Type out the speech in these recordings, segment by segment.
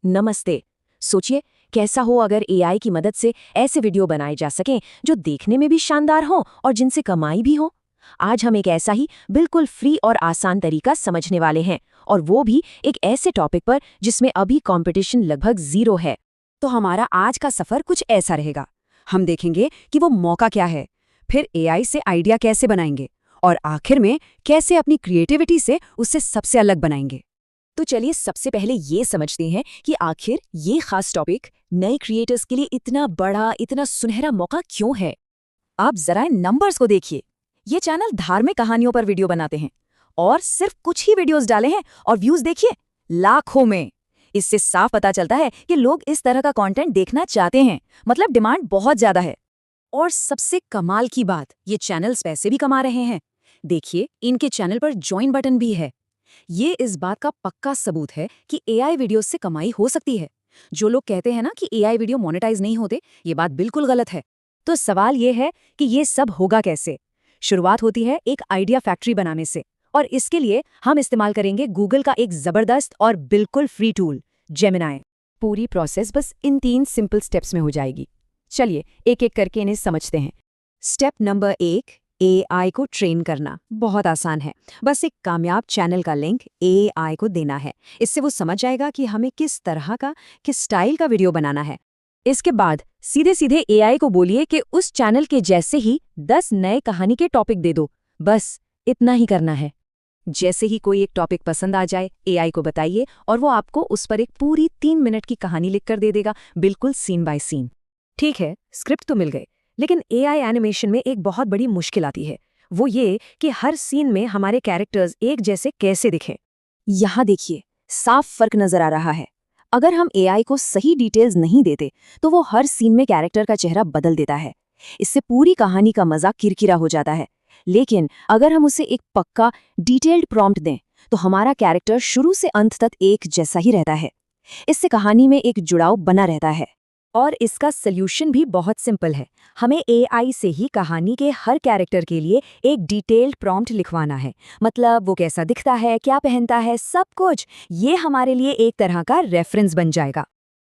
नमस्ते। सोचिए कैसा हो अगर एआई की मदद से ऐसे वीडियो बनाए जा सकें जो देखने में भी शानदार हों और जिनसे कमाई भी हो। आज हम एक ऐसा ही बिल्कुल फ्री और आसान तरीका समझने वाले हैं, और वो भी एक ऐसे टॉपिक पर जिसमें अभी कंपटीशन लगभग जीरो है। तो हमारा आज का सफर कुछ ऐसा रहेगा। हम देखेंगे कि वो मौका क्या है, फिर एआई से आइडिया कैसे बनाएंगे और आखिर में कैसे अपनी क्रिएटिविटी से उससे सबसे अलग बनाएंगे। तो चलिए सबसे पहले ये समझते हैं कि आखिर ये खास टॉपिक नए क्रिएटर्स के लिए इतना बड़ा, इतना सुनहरा मौका क्यों है। आप जरा इन नंबर्स को देखिए। ये चैनल धार्मिक कहानियों पर वीडियो बनाते हैं और सिर्फ कुछ ही वीडियोस डाले हैं और व्यूज देखिए लाखों में। इससे साफ पता चलता है कि लोग इस तरह का कंटेंट देखना चाहते हैं, मतलब डिमांड बहुत ज्यादा है। और सबसे कमाल की बात, ये चैनल्स पैसे भी कमा रहे हैं। देखिए इनके चैनल पर ज्वाइन बटन भी है। ये इस बात का पक्का सबूत है कि एआई वीडियोस से कमाई हो सकती है। जो लोग कहते हैं ना कि एआई वीडियो मोनेटाइज नहीं होते, ये बात बिल्कुल गलत है। तो सवाल ये है कि ये सब होगा कैसे। शुरुआत होती है एक आइडिया फैक्ट्री बनाने से, और इसके लिए हम इस्तेमाल करेंगे गूगल का एक जबरदस्त और बिल्कुल फ्री टूल, जेमिनाई। पूरी प्रोसेस बस इन 3 सिंपल स्टेप्स में हो जाएगी। चलिए एक एक करके इन्हें समझते हैं। स्टेप नंबर 1, एआई को ट्रेन करना। बहुत आसान है, बस एक कामयाब चैनल का लिंक एआई को देना है। इससे वो समझ जाएगा कि हमें किस तरह का, किस स्टाइल का वीडियो बनाना है। इसके बाद सीधे सीधे एआई को बोलिए कि उस चैनल के जैसे ही 10 नए कहानी के टॉपिक दे दो। बस इतना ही करना है। जैसे ही कोई एक टॉपिक पसंद आ जाए, एआई को बताइए और वो आपको उस पर एक पूरी 3 मिनट की कहानी लिखकर दे देगा, बिल्कुल सीन बाय सीन। ठीक है, स्क्रिप्ट तो मिल गए, लेकिन एआई एनिमेशन में एक बहुत बड़ी मुश्किल आती है। वो ये कि हर सीन में हमारे कैरेक्टर्स एक जैसे कैसे दिखें। यहाँ देखिए, साफ फर्क नजर आ रहा है। अगर हम एआई को सही डिटेल्स नहीं देते तो वो हर सीन में कैरेक्टर का चेहरा बदल देता है। इससे पूरी कहानी का मजा किरकिरा हो जाता है। लेकिन अगर हम उसे एक पक्का डिटेल्ड प्रॉम्प्ट दें तो हमारा कैरेक्टर शुरू से अंत तक एक जैसा ही रहता है। इससे कहानी में एक जुड़ाव बना रहता है। और इसका सल्यूशन भी बहुत सिंपल है। हमें एआई से ही कहानी के हर कैरेक्टर के लिए एक डिटेल्ड प्रॉम्प्ट लिखवाना है। मतलब वो कैसा दिखता है, क्या पहनता है, सब कुछ। ये हमारे लिए एक तरह का रेफरेंस बन जाएगा।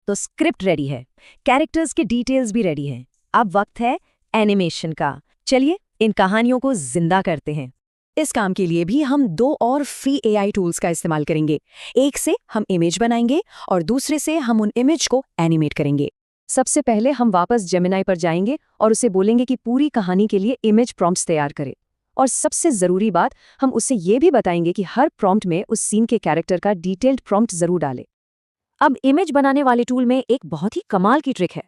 तो स्क्रिप्ट रेडी है, कैरेक्टर्स के डिटेल्स भी रेडी हैं। अब वक्त है एनिमेशन का। चलिए इन कहानियों को जिंदा करते हैं। इस काम के लिए भी हम 2 और फ्री एआई टूल्स का इस्तेमाल करेंगे। एक से हम इमेज बनाएंगे और दूसरे से हम उन इमेज को एनिमेट करेंगे। सबसे पहले हम वापस जेमिनाई पर जाएंगे और उसे बोलेंगे कि पूरी कहानी के लिए इमेज प्रॉम्प्ट्स तैयार करे। और सबसे ज़रूरी बात, हम उसे ये भी बताएंगे कि हर प्रॉम्प्ट में उस सीन के कैरेक्टर का डिटेल्ड प्रॉम्प्ट जरूर डाले। अब इमेज बनाने वाले टूल में एक बहुत ही कमाल की ट्रिक है।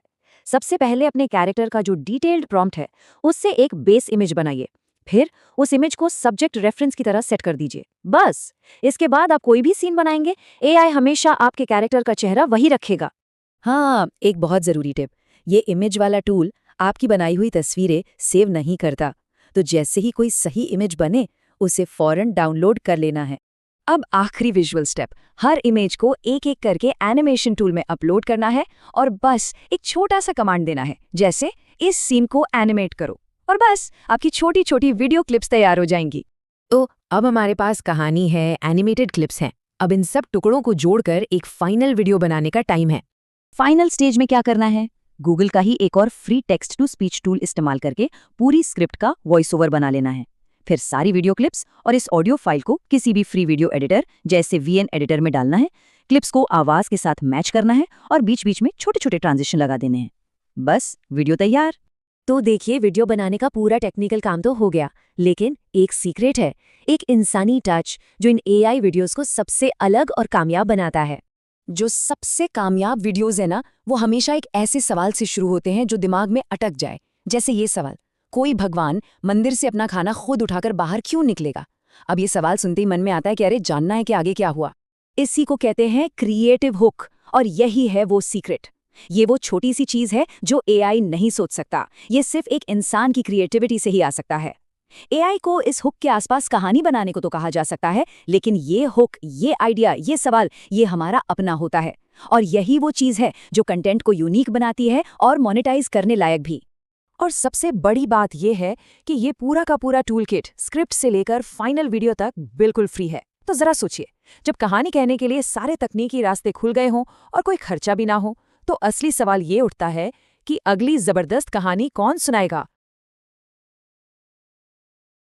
सबसे पहले अपने कैरेक्टर का जो डिटेल्ड प्रॉम्प्ट है उससे एक बेस इमेज बनाइए। फिर उस इमेज को सब्जेक्ट रेफरेंस की तरह सेट कर दीजिए। बस इसके बाद आप कोई भी सीन बनाएंगे, एआई हमेशा आपके कैरेक्टर का चेहरा वही रखेगा। हाँ, एक बहुत ज़रूरी टिप, ये इमेज वाला टूल आपकी बनाई हुई तस्वीरें सेव नहीं करता। तो जैसे ही कोई सही इमेज बने उसे फौरन डाउनलोड कर लेना है। अब आखिरी विजुअल स्टेप, हर इमेज को एक एक करके एनिमेशन टूल में अपलोड करना है और बस एक छोटा सा कमांड देना है, जैसे इस सीन को एनिमेट करो, और बस आपकी छोटी छोटी वीडियो क्लिप्स तैयार हो जाएंगी। तो अब हमारे पास कहानी है, एनिमेटेड क्लिप्स हैं। अब इन सब टुकड़ों को जोड़कर एक फाइनल वीडियो बनाने का टाइम है। फाइनल स्टेज में क्या करना है, गूगल का ही एक और free text to speech tool इस्तेमाल करके पूरी स्क्रिप्ट का वॉइस ओवर बना लेना है। फिर सारी वीडियो क्लिप्स और इस ऑडियो फाइल को किसी भी फ्री वीडियो एडिटर जैसे वीएन एडिटर में डालना है। क्लिप्स को आवाज के साथ मैच करना है और बीच बीच में छोटे छोटे ट्रांजिशन लगा देने हैं। बस वीडियो तैयार। तो देखिए, वीडियो बनाने का पूरा टेक्निकल काम तो हो गया, लेकिन एक सीक्रेट है, एक इंसानी टच जो इन एआई वीडियोस को सबसे अलग और कामयाब बनाता है। जो सबसे कामयाब वीडियोस है ना, वो हमेशा एक ऐसे सवाल से शुरू होते हैं जो दिमाग में अटक जाए। जैसे ये सवाल, कोई भगवान मंदिर से अपना खाना खुद उठाकर बाहर क्यों निकलेगा? अब ये सवाल सुनते ही मन में आता है कि अरे जानना है कि आगे क्या हुआ। इसी को कहते हैं क्रिएटिव हुक, और यही है वो सीक्रेट। ये वो छोटी सी चीज है जो एआई नहीं सोच सकता। ये सिर्फ एक इंसान की क्रिएटिविटी से ही आ सकता है। एआई को इस हुक के आसपास कहानी बनाने को तो कहा जा सकता है, लेकिन ये हुक, ये आइडिया, ये सवाल, ये हमारा अपना होता है। और यही वो चीज है जो कंटेंट को यूनिक बनाती है और मोनेटाइज करने लायक भी। और सबसे बड़ी बात यह है कि ये पूरा का पूरा टूल किट स्क्रिप्ट से लेकर फाइनल वीडियो तक बिल्कुल फ्री है। तो जरा सोचिए, जब कहानी कहने के लिए सारे तकनीकी रास्ते खुल गए हों और कोई खर्चा भी ना हो, तो असली सवाल ये उठता है कि अगली जबरदस्त कहानी कौन सुनाएगा?